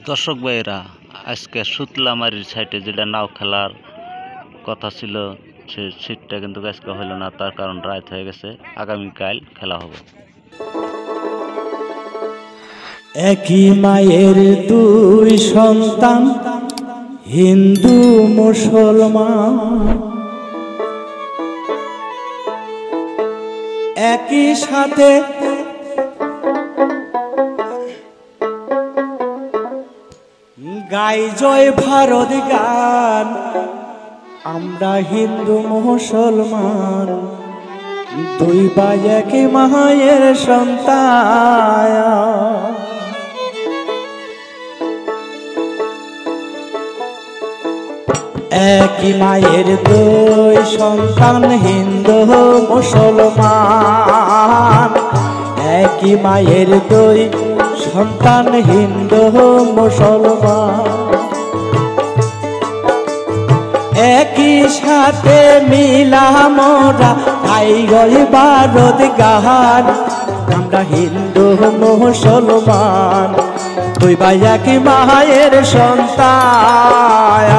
দর্শক ভাইয়েরা, আজকে সুতলামারির সাইটে যেটা নাও খেলার কথা ছিল সে সিটটা কিন্তু আজকে হইল না। তার কারণ রাত হয়ে গেছে, আগামীকাল খেলা হবে। একই মায়ের দুই সন্তান, হিন্দু মুসলমান, একই সাথে গাই জয় ভারত গান। আমরা হিন্দু মুসলমান, দুই ভাই একই মায়ের সন্তান। একই মায়ের দুই সন্তান, হিন্দু মুসলমান, একই মায়ের দুই সন্তান, হিন্দু মুসলমান, একই সাথে মিলা মোরা গাই গই ভারত গান। আমরা হিন্দু মুসলমান, দুই ভাই একই মায়ের সন্তান।